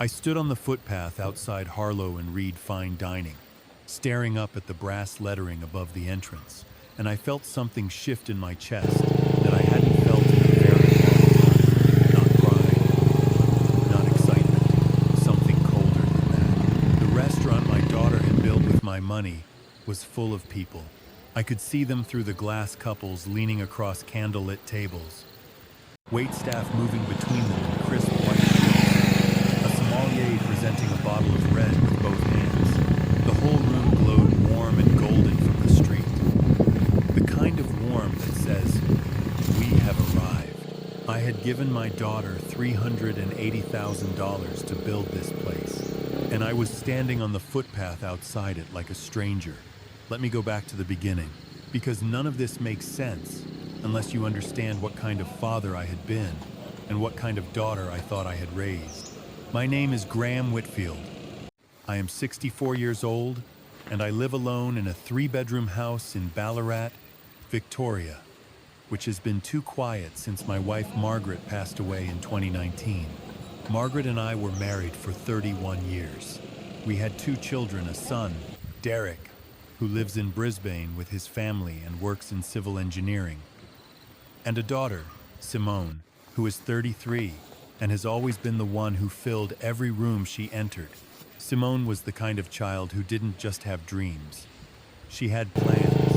I stood on the footpath outside Harlow and Reed Fine Dining, staring up at the brass lettering above the entrance, and I felt something shift in my chest that I hadn't felt in a very long time. Not pride, not excitement, something colder than that. The restaurant my daughter had built with my money was full of people. I could see them through the glass couples leaning across candlelit tables, waitstaff moving between them in crisp white shirts, a sommelier presenting a bottle of red with both hands. The whole room glowed warm and golden from the street. The kind of warm that says, "We have arrived." I had given my daughter $380,000 to build this place, and I was standing on the footpath outside it like a stranger. Let me go back to the beginning, because none of this makes sense unless you understand what kind of father I had been and what kind of daughter I thought I had raised. My name is Graham Whitfield. I am 64 years old, and I live alone in a 3-bedroom house in Ballarat, Victoria, which has been too quiet since my wife Margaret passed away in 2019. Margaret and I were married for 31 years. We had 2 children, a son, Derek, who lives in Brisbane with his family and works in civil engineering, and a daughter, Simone, who is 33 and has always been the one who filled every room she entered. Simone was the kind of child who didn't just have dreams. She had plans.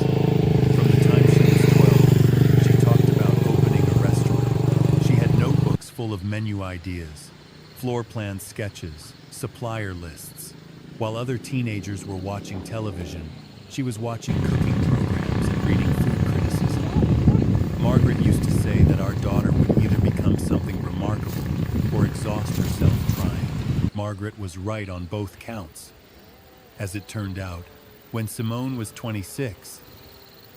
From the time she was 12, she talked about opening a restaurant. She had notebooks full of menu ideas, floor plan sketches, supplier lists. While other teenagers were watching television, she was watching cooking programs and reading food criticism. Margaret used to say that our daughter would either become something remarkable or exhaust herself trying. Margaret was right on both counts. As it turned out, when Simone was 26,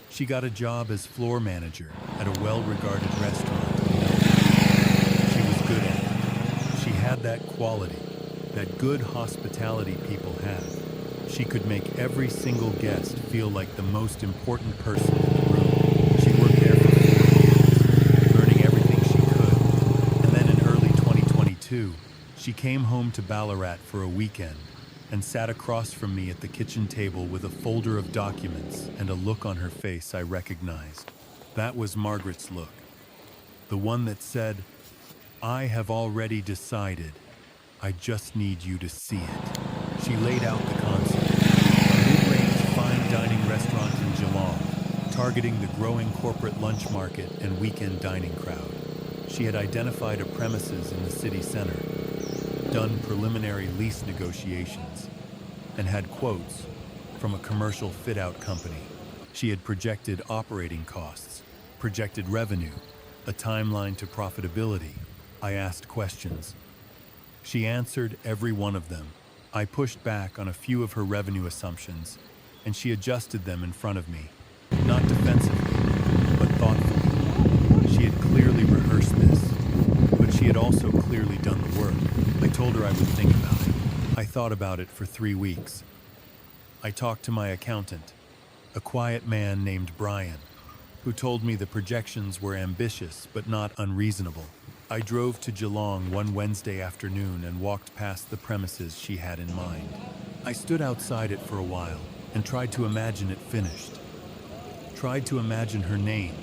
she got a job as floor manager at a well-regarded restaurant in Melbourne. She was good at it. She had that quality, that good hospitality people have. She could make every single guest feel like the most important person in the room. She worked there for 4 years, learning everything she could. And then in early 2022, she came home to Ballarat for a weekend and sat across from me at the kitchen table with a folder of documents and a look on her face I recognized. That was Margaret's look. The one that said, "I have already decided. I just need you to see it." She laid out the concept. A mid-range fine dining restaurant in Geelong, targeting the growing corporate lunch market and weekend dining crowd. She had identified a premises in the city center, done preliminary lease negotiations, and had quotes from a commercial fit-out company. She had projected operating costs, projected revenue, a timeline to profitability. I asked questions. She answered every one of them. I pushed back on a few of her revenue assumptions, and she adjusted them in front of me. Not defensively, but thoughtfully. She had clearly rehearsed this, but she had also clearly done the work. I told her I would think about it. I thought about it for 3 weeks. I talked to my accountant, a quiet man named Brian, who told me the projections were ambitious but not unreasonable. I drove to Geelong one Wednesday afternoon and walked past the premises she had in mind. I stood outside it for a while and tried to imagine it finished. Tried to imagine her name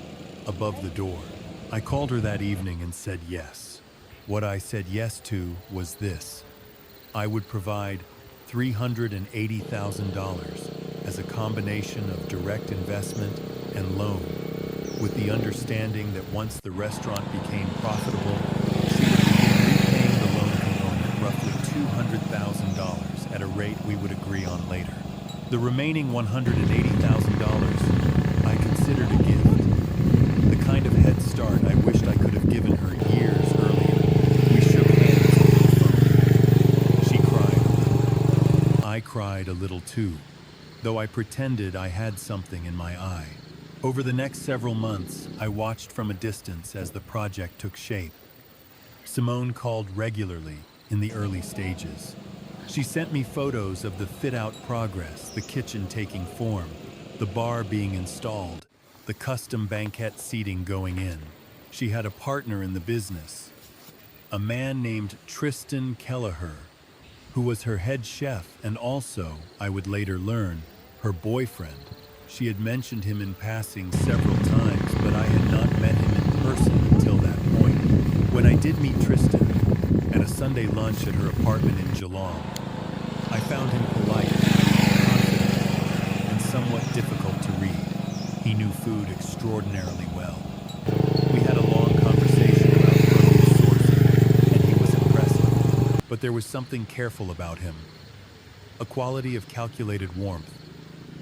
above the door. I called her that evening and said yes. What I said yes to was this. I would provide $380,000 as a combination of direct investment and loan, with the understanding that once the restaurant became profitable, she would begin repaying the loan component, roughly $200,000, at a rate we would agree on later. The remaining $180,000 I considered a gift, the kind of head start I wished I could have given her years earlier. We shook hands over the phone. She cried a little. I cried a little too, though I pretended I had something in my eye. Over the next several months, I watched from a distance as the project took shape. Simone called regularly in the early stages. She sent me photos of the fit-out progress, the kitchen taking form, the bar being installed, the custom banquette seating going in. She had a partner in the business, a man named Tristan Kelleher, who was her head chef and also, I would later learn, her boyfriend. She had mentioned him in passing several times, but I had not met him in person until that point. When I did meet Tristan at a Sunday lunch at her apartment in Geelong, I found him polite, confident, and somewhat difficult to read. He knew food extraordinarily well. We had a long conversation about produce sourcing, and he was impressive. But there was something careful about him, a quality of calculated warmth,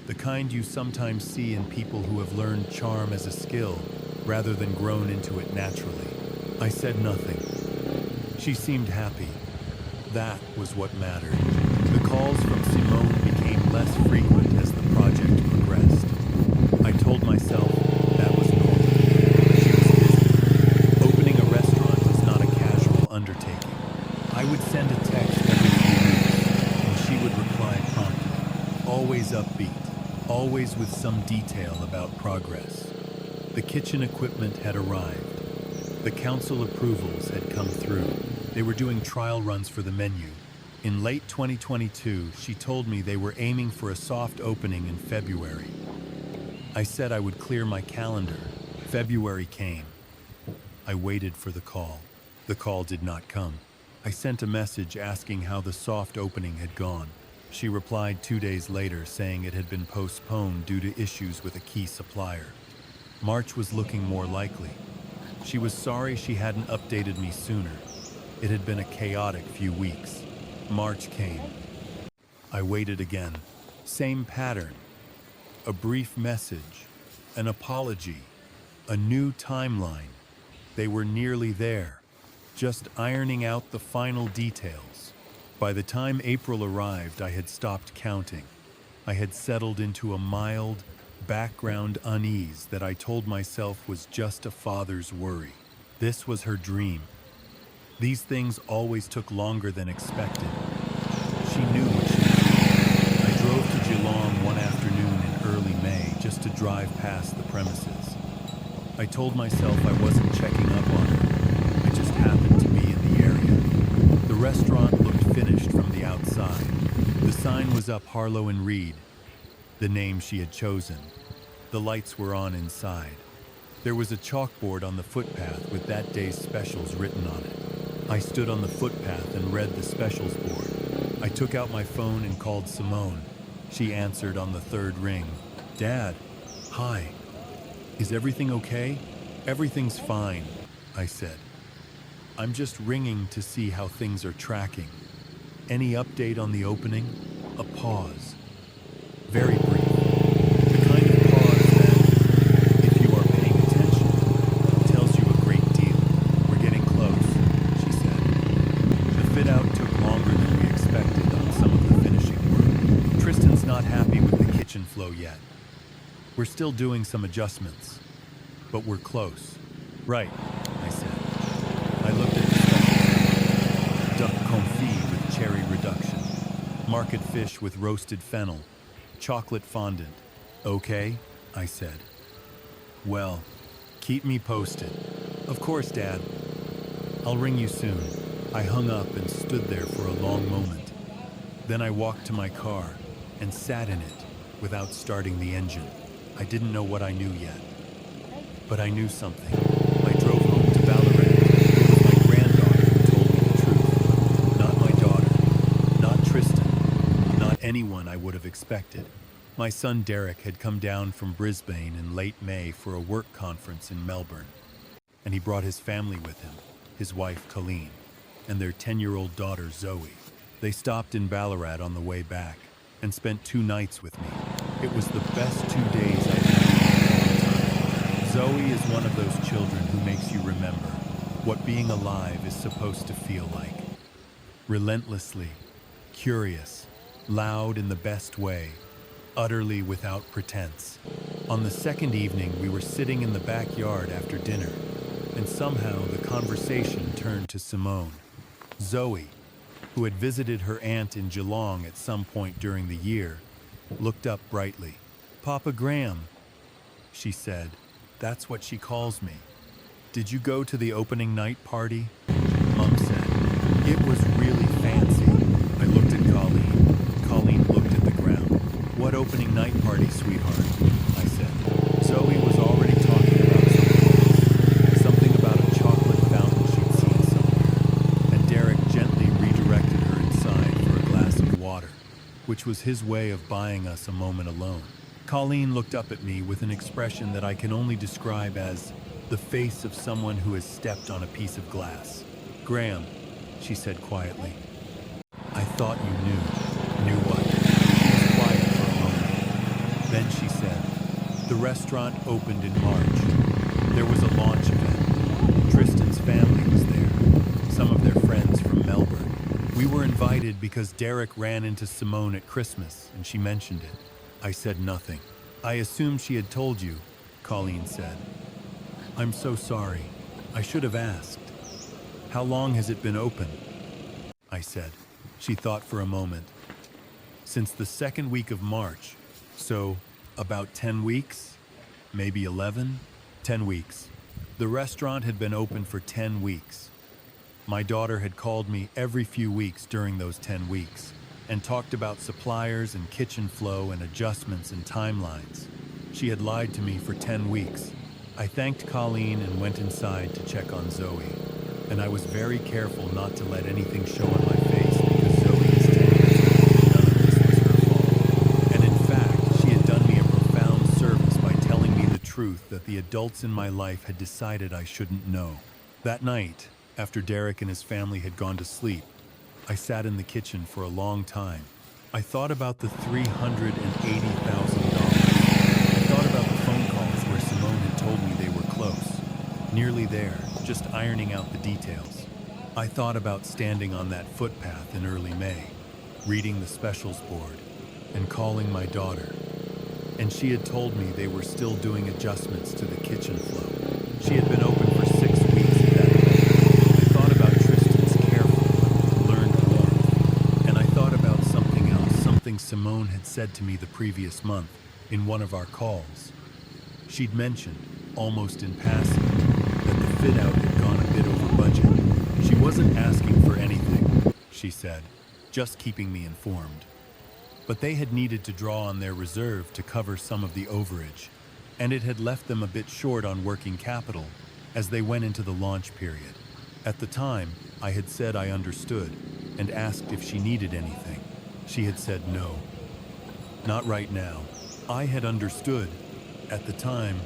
the kind you sometimes see in people who have learned charm as a skill rather than grown into it naturally. I said nothing. She seemed happy. That was what mattered. The calls from Simone became less frequent as the project progressed. I told myself that was normal. She was busy. Opening a restaurant is not a casual undertaking. I would send a text every few weeks, and she would reply promptly, always upbeat, always with some detail about progress. The kitchen equipment had arrived. The council approvals had come through. They were doing trial runs for the menu. In late 2022, she told me they were aiming for a soft opening in February. I said I would clear my calendar. February came. I waited for the call. The call did not come. I sent a message asking how the soft opening had gone. She replied 2 days later saying it had been postponed due to issues with a key supplier. March was looking more likely. She was sorry she hadn't updated me sooner. It had been a chaotic few weeks. March came. I waited again. Same pattern. A brief message, an apology, a new timeline. They were nearly there, just ironing out the final details. By the time April arrived, I had stopped counting. I had settled into a mild, background unease that I told myself was just a father's worry. This was her dream. These things always took longer than expected. She knew what she did. I drove to Geelong one afternoon in early May just to drive past the premises. I told myself I wasn't checking up on her. I just happened to be in the area. The restaurant looked finished from the outside. The sign was up Harlow and Reed, the name she had chosen. The lights were on inside. There was a chalkboard on the footpath with that day's specials written on it. I stood on the footpath and read the specials board. I took out my phone and called Simone. She answered on the third ring. "Dad, hi. Is everything okay?" "Everything's fine," I said. "I'm just ringing to see how things are tracking. Any update on the opening?" A pause. Very brief. The kind of pause that, if you are paying attention, tells you a great deal. "We're getting close," she said. The fit-out took longer than we expected on some of the finishing work. Tristan's not happy with the kitchen flow yet. We're still doing some adjustments, but we're close. "Right," I said. I looked at the specials. Duck confit with cherry reduction. Market fish with roasted fennel. Chocolate fondant. "Okay," I said. "Well, keep me posted." "Of course, Dad. I'll ring you soon." I hung up and stood there for a long moment. Then I walked to my car and sat in it without starting the engine. I didn't know what I knew yet, but I knew something. I drove home to Ballarat. It was my granddaughter who told me the truth. Not my daughter, not Tristan, not anyone I would have expected. My son Derek had come down from Brisbane in late May for a work conference in Melbourne, and he brought his family with him, his wife Colleen, and their 10-year-old daughter Zoe. They stopped in Ballarat on the way back and spent 2 nights with me. It was the best 2 days I've had in a long time. Zoe is one of those children who makes you remember what being alive is supposed to feel like. Relentlessly, curious, loud in the best way, utterly without pretense. On the second evening, we were sitting in the backyard after dinner, and somehow the conversation turned to Simone. Zoe, who had visited her aunt in Geelong at some point during the year, looked up brightly. "Papa Graham," she said. That's what she calls me. "Did you go to the opening night party?" Mom said. "It was really fancy." I looked which was his way of buying us a moment alone. Colleen looked up at me with an expression that I can only describe as the face of someone who has stepped on a piece of glass. "Graham," she said quietly, "I thought you knew." "Knew what?" She was quiet for a moment. Then she said, "The restaurant opened in March. There was a launch event. Tristan's family was there, some of their friends from Melbourne. We were invited because Derek ran into Simone at Christmas and she mentioned it." I said nothing. "I assumed she had told you," Colleen said. "I'm so sorry. I should have asked." "How long has it been open?" I said. She thought for a moment. "Since the second week of March. So, about 10 weeks? Maybe 11? 10 weeks. The restaurant had been open for 10 weeks. My daughter had called me every few weeks during those 10 weeks and talked about suppliers and kitchen flow and adjustments and timelines. She had lied to me for 10 weeks. I thanked Colleen and went inside to check on Zoe. And I was very careful not to let anything show on my face because Zoe is 10 years old and none of this was her fault. And in fact, she had done me a profound service by telling me the truth that the adults in my life had decided I shouldn't know. That night, after Derek and his family had gone to sleep, I sat in the kitchen for a long time. I thought about the $380,000. I thought about the phone calls where Simone had told me they were close, nearly there, just ironing out the details. I thought about standing on that footpath in early May, reading the specials board, and calling my daughter. And she had told me they were still doing adjustments to the kitchen flow. She had been open for 6 weeks at that point. I thought about Tristan's careful, learned warmth, and I thought about something else, something Simone had said to me the previous month in one of our calls. She'd mentioned, almost in passing, that the fit-out had gone a bit over budget. She wasn't asking for anything, she said, just keeping me informed. But they had needed to draw on their reserve to cover some of the overage, and it had left them a bit short on working capital as they went into the launch period. At the time, I had said I understood and asked if she needed anything. She had said no. Not right now. I had understood, at the time,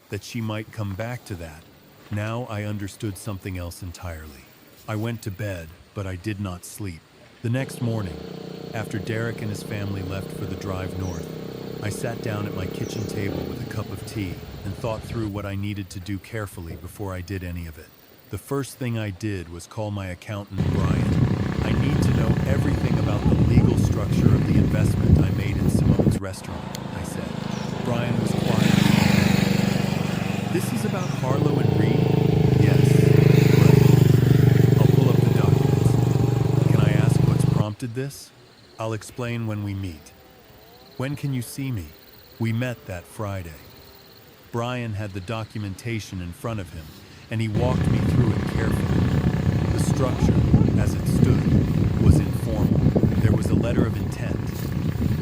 that she might come back to that. Now I understood something else entirely. I went to bed, but I did not sleep. The next morning, after Derek and his family left for the drive north, I sat down at my kitchen table with a cup of tea and thought through what I needed to do carefully before I did any of it. The first thing I did was call my accountant, Brian. I need to know everything about the legal structure of the investment I made in Simone's restaurant, I said. Brian was quiet. "This is about Harlow and Reed?" "Yes." "Right. I'll pull up the documents. Can I ask what's prompted this?" "I'll explain when we meet." "When can you see me?" We met that Friday. Brian had the documentation in front of him, and he walked me through it carefully. The structure, as it stood, was informal. There was a letter of intent.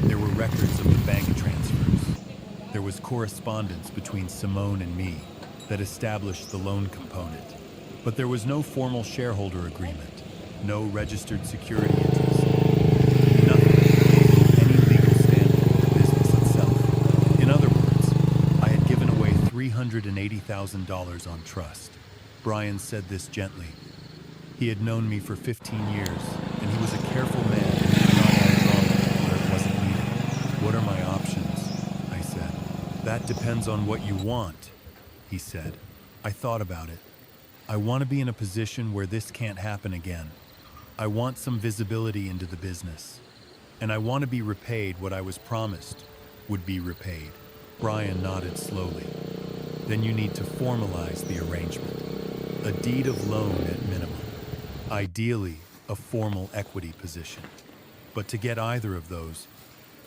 There were records of the bank transfers. There was correspondence between Simone and me that established the loan component. But there was no formal shareholder agreement, no registered security interest, nothing that any legal standing in the business itself. In other words, I had given away $380,000 on trust. Brian said this gently. He had known me for 15 years, and he was a careful man who did not add drama where it wasn't needed. "What are my options?" I said. "That depends on what you want," he said. I thought about it. I want to be in a position where this can't happen again. I want some visibility into the business. And I want to be repaid what I was promised would be repaid. Brian nodded slowly. "Then you need to formalize the arrangement. A deed of loan at minimum. Ideally, a formal equity position. But to get either of those,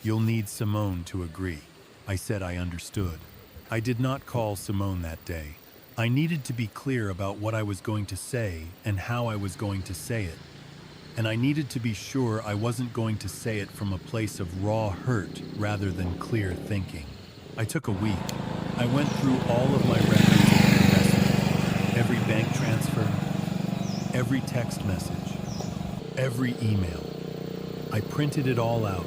you'll need Simone to agree." I said I understood. I did not call Simone that day. I needed to be clear about what I was going to say and how I was going to say it. And I needed to be sure I wasn't going to say it from a place of raw hurt rather than clear thinking. I took a week. I went through all of my records of the investment, every bank transfer, every text message, every email. I printed it all out,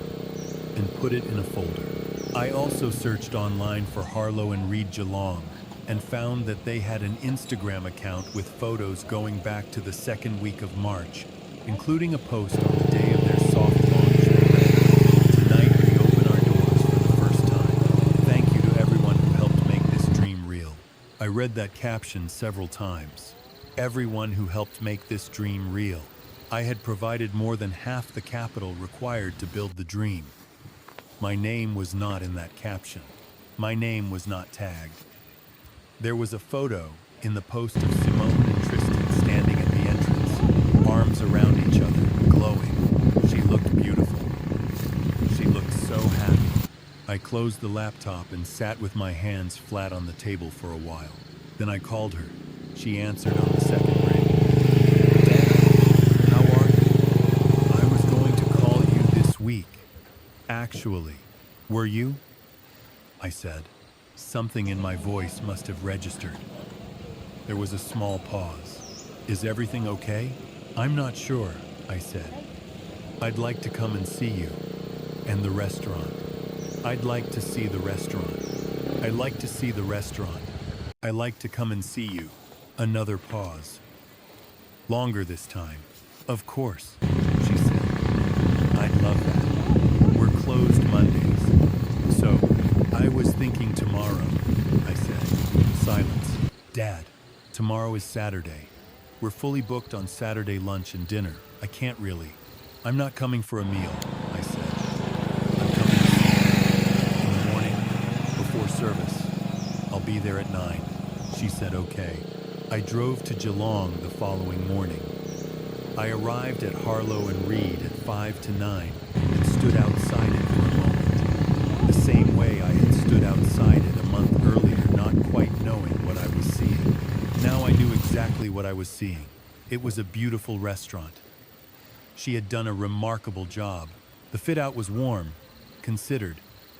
and put it in a folder. I also searched online for Harlow and Reed Geelong and found that they had an Instagram account with photos going back to the second week of March, including a post on the day of their soft launch that read, "Tonight we open our doors for the first time. Thank you to everyone who helped make this dream real." I read that caption several times. Everyone who helped make this dream real. I had provided more than half the capital required to build the dream. My name was not in that caption. My name was not tagged. There was a photo in the post of Simone and Tristan standing at the entrance, arms around each other, glowing. She looked beautiful. She looked so happy. I closed the laptop and sat with my hands flat on the table for a while. Then I called her. She answered on the second ring. "Dad, how are you? I was going to call you this week. Actually, were you?" I said. Something in my voice must have registered. There was a small pause. "Is everything okay?" "I'm not sure," I said. "I'd like to come and see you. And the restaurant. I'd like to see the restaurant. I'd like to see the restaurant. I'd like to come and see you." Another pause. Longer this time. "Of course," she said. "I'd love that. We're closed Mondays. So, I was thinking tomorrow," I said. Silence. "Dad, tomorrow is Saturday. We're fully booked on Saturday lunch and dinner. I can't really. I'm not coming for a meal," I said. "I'm coming to see you. In the morning, before service. I'll be there at 9. She said okay. I drove to Geelong the following morning. I arrived at Harlow and Reed at 5 to 9 and stood outside it for a moment. The same way I had stood outside it a month earlier, not quite knowing what I was seeing. Now I knew exactly what I was seeing. It was a beautiful restaurant. She had done a remarkable job. The fit-out was warm, considered,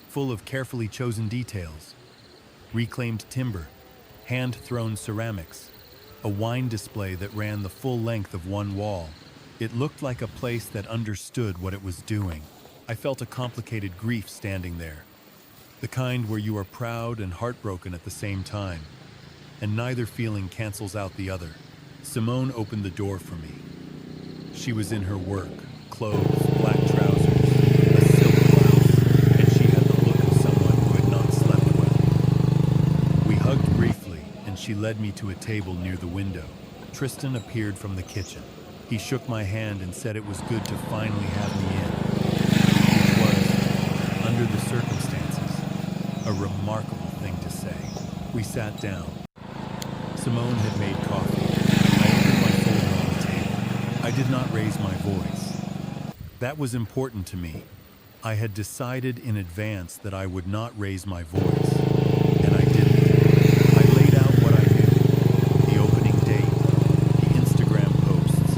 full of carefully chosen details. Reclaimed timber, hand-thrown ceramics, a wine display that ran the full length of one wall. It looked like a place that understood what it was doing. I felt a complicated grief standing there, the kind where you are proud and heartbroken at the same time, and neither feeling cancels out the other. Simone opened the door for me. She was in her work, clothes, black trousers, a silk blouse, and she had the look of someone who had not slept well. We hugged briefly, and she led me to a table near the window. Tristan appeared from the kitchen. He shook my hand and said it was good to finally have me in, which was, under the circumstances, a remarkable thing to say. We sat down. Simone had made coffee. I opened my folder on the table. I did not raise my voice. That was important to me. I had decided in advance that I would not raise my voice, and I didn't. I laid out what I knew: the opening date, the Instagram posts,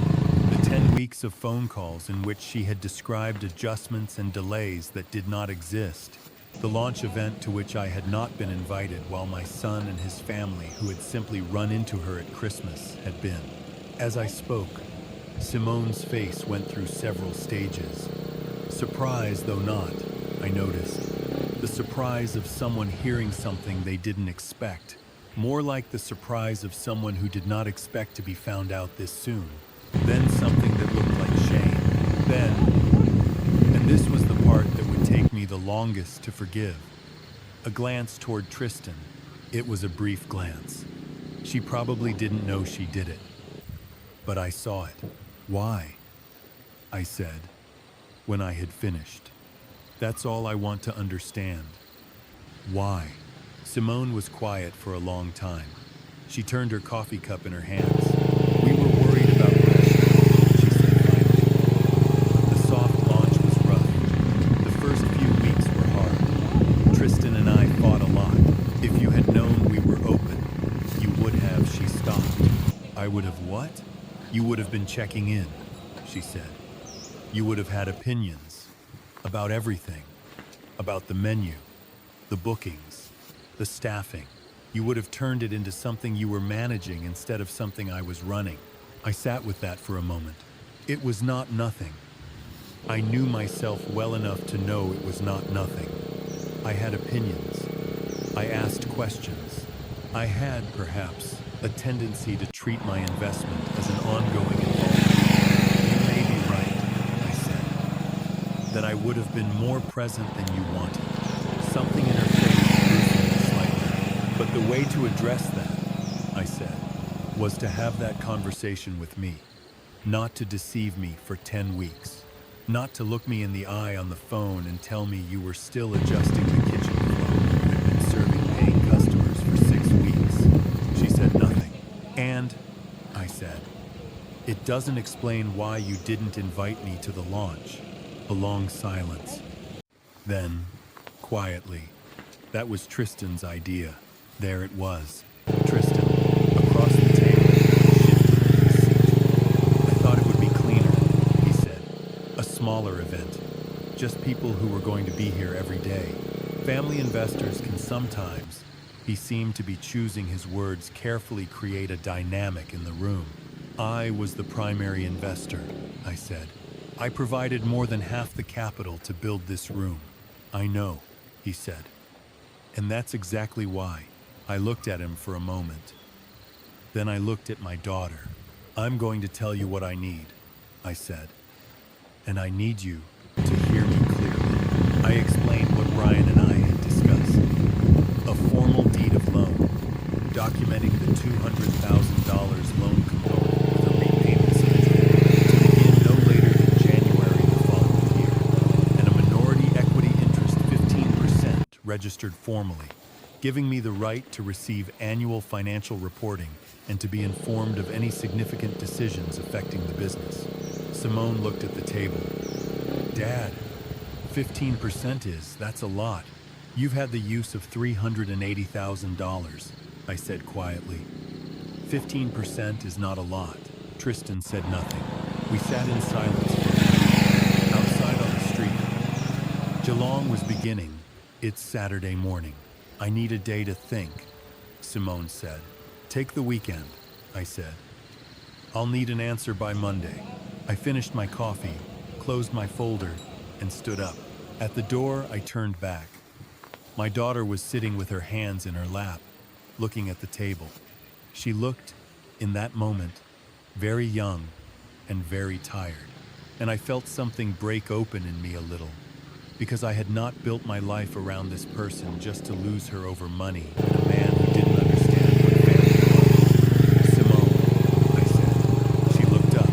the 10 weeks of phone calls in which she had described adjustments and delays that did not exist, the launch event to which I had not been invited while my son and his family, who had simply run into her at Christmas, had been. As I spoke, Simone's face went through several stages. Surprise, though not, I noticed. The surprise of someone hearing something they didn't expect. More like the surprise of someone who did not expect to be found out this soon. Then something that looked like shame. Then, and this was the part that would take me the longest to forgive, a glance toward Tristan. It was a brief glance. She probably didn't know she did it. But I saw it. "Why?" I said, when I had finished. "That's all I want to understand. Why?" Simone was quiet for a long time. She turned her coffee cup in her hands. "We were worried about pressure," she said finally. "The soft launch was rough. The first few weeks were hard. Tristan and I fought a lot. If you had known we were open, you would have," she stopped. "I would have what?" "You would have been checking in," she said. "You would have had opinions about everything, about the menu, the bookings, the staffing. You would have turned it into something you were managing instead of something I was running." I sat with that for a moment. It was not nothing. I knew myself well enough to know it was not nothing. I had opinions. I asked questions. I had, perhaps, a tendency to treat my investment as an ongoing involvement. You may be right, I said. That I would have been more present than you wanted. Something in her face loosened slightly. But the way to address that, I said, was to have that conversation with me. Not to deceive me for 10 weeks. Not to look me in the eye on the phone and tell me you were still adjusting the kitchen flow and you had been serving paying customers for 6 weeks. She said nothing. And, I said, it doesn't explain why you didn't invite me to the launch. A long silence. Then, quietly, that was Tristan's idea. There it was. Tristan, across the table, shifted in his seat. I thought it would be cleaner, he said. A smaller event. Just people who were going to be here every day. Family investors can sometimes, he seemed to be choosing his words carefully, create a dynamic in the room. I was the primary investor, I said. I provided more than half the capital to build this room. I know, he said. And that's exactly why. I looked at him for a moment. Then I looked at my daughter. I'm going to tell you what I need, I said. And I need you to hear me clearly. I explained what Brian and I had discussed. A formal deed of loan, documenting the $200,000 loan component with a repayment schedule to begin no later than January the following year, and a minority equity interest 15% registered formally, giving me the right to receive annual financial reporting and to be informed of any significant decisions affecting the business. Simone looked at the table. Dad, 15% that's a lot. You've had the use of $380,000, I said quietly. 15% is not a lot. Tristan said nothing. We sat in silence for a minute. Outside on the street, Geelong was beginning. It's Saturday morning. I need a day to think, Simone said. Take the weekend, I said. I'll need an answer by Monday. I finished my coffee, closed my folder, and stood up. At the door, I turned back. My daughter was sitting with her hands in her lap, looking at the table. She looked, in that moment, very young and very tired. And I felt something break open in me a little, because I had not built my life around this person just to lose her over money and a man who didn't understand what family was. Simone, I said. She looked up.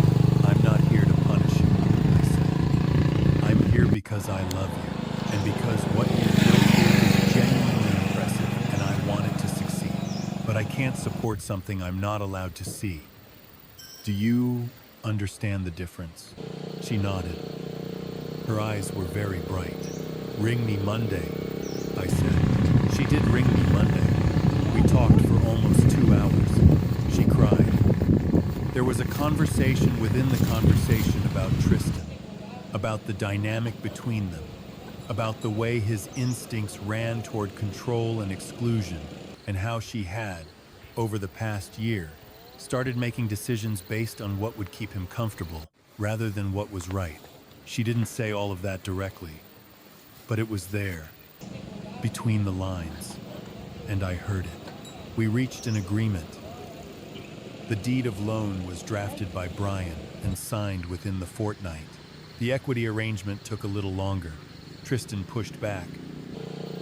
I'm not here to punish you, I said. I'm here because I love you, and because what you built here is genuinely impressive, and I want it to succeed. But I can't support something I'm not allowed to see. Do you understand the difference? She nodded. Her eyes were very bright. Ring me Monday, I said. She did ring me Monday. We talked for almost 2 hours. She cried. There was a conversation within the conversation about Tristan, about the dynamic between them, about the way his instincts ran toward control and exclusion, and how she had, over the past year, started making decisions based on what would keep him comfortable, rather than what was right. She didn't say all of that directly, but it was there, between the lines, and I heard it. We reached an agreement. The deed of loan was drafted by Brian and signed within the fortnight. The equity arrangement took a little longer. Tristan pushed back,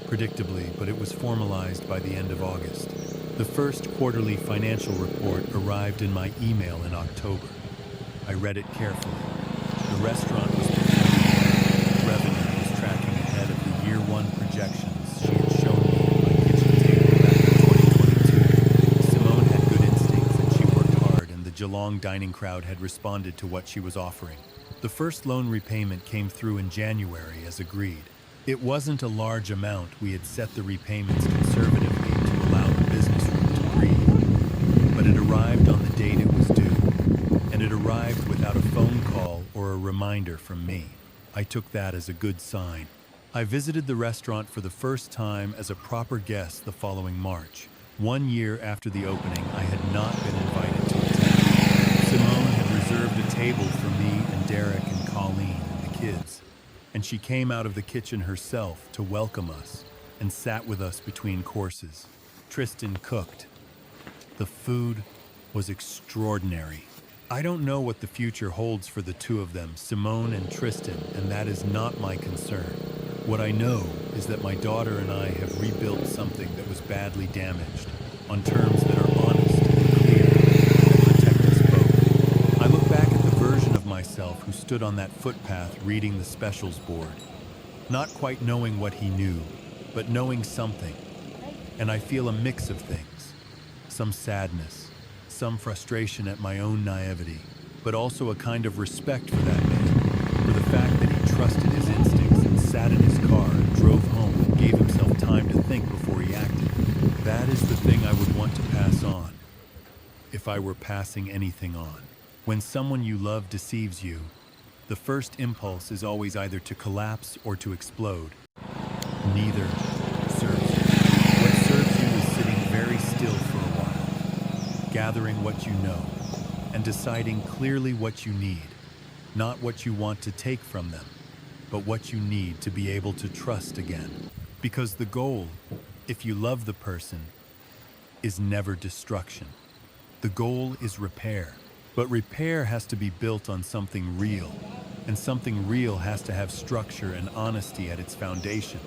predictably, but it was formalized by the end of August. The first quarterly financial report arrived in my email in October. I read it carefully. The restaurant was performing well. Revenue was tracking ahead of the year one projections she had shown me at my kitchen table back in 2022. Simone had good instincts and she worked hard, and the Geelong dining crowd had responded to what she was offering. The first loan repayment came through in January as agreed. It wasn't a large amount. We had set the repayments conservatively to allow the business room to breathe. But it arrived on the date it was due, and it arrived without a phone call or a reminder from me. I took that as a good sign. I visited the restaurant for the first time as a proper guest the following March. 1 year after the opening, I had not been invited to attend. Simone had reserved a table for me and Derek and Colleen in the kids, and she came out of the kitchen herself to welcome us and sat with us between courses. Tristan cooked. The food was extraordinary. I don't know what the future holds for the two of them, Simone and Tristan, and that is not my concern. What I know is that my daughter and I have rebuilt something that was badly damaged on terms that are honest and clear and protect us both. I look back at the version of myself who stood on that footpath reading the specials board, not quite knowing what he knew, but knowing something. And I feel a mix of things, some sadness, some frustration at my own naivety, but also a kind of respect for that man, for the fact that he trusted his instincts and sat in his car and drove home and gave himself time to think before he acted. That is the thing I would want to pass on, if I were passing anything on. When someone you love deceives you, the first impulse is always either to collapse or to explode. Neither serves you. What serves you is sitting very still for a while, gathering what you know, and deciding clearly what you need, not what you want to take from them, but what you need to be able to trust again. Because the goal, if you love the person, is never destruction. The goal is repair, but repair has to be built on something real, and something real has to have structure and honesty at its foundation,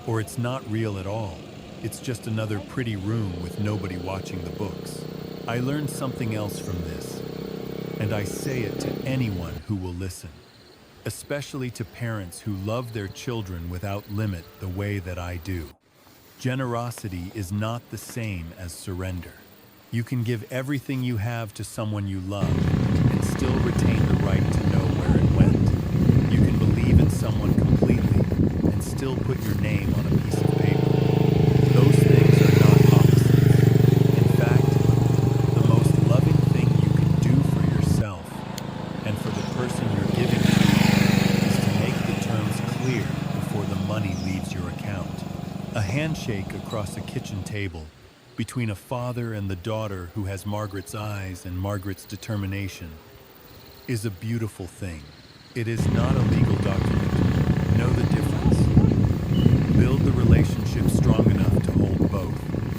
or it's not real at all. It's just another pretty room with nobody watching the books. I learned something else from this, and I say it to anyone who will listen, especially to parents who love their children without limit the way that I do. Generosity is not the same as surrender. You can give everything you have to someone you love and still retain the right to know where it went. You can believe in someone completely and still put your name on a piece of paper. Those things are not opposites. In fact, the most loving thing you can do for yourself and for the person you're giving to is to make the terms clear before the money leaves your account. A handshake across a kitchen table between a father and the daughter who has Margaret's eyes and Margaret's determination is a beautiful thing. It is not a legal document. Know the difference. Build the relationship strong enough to hold both.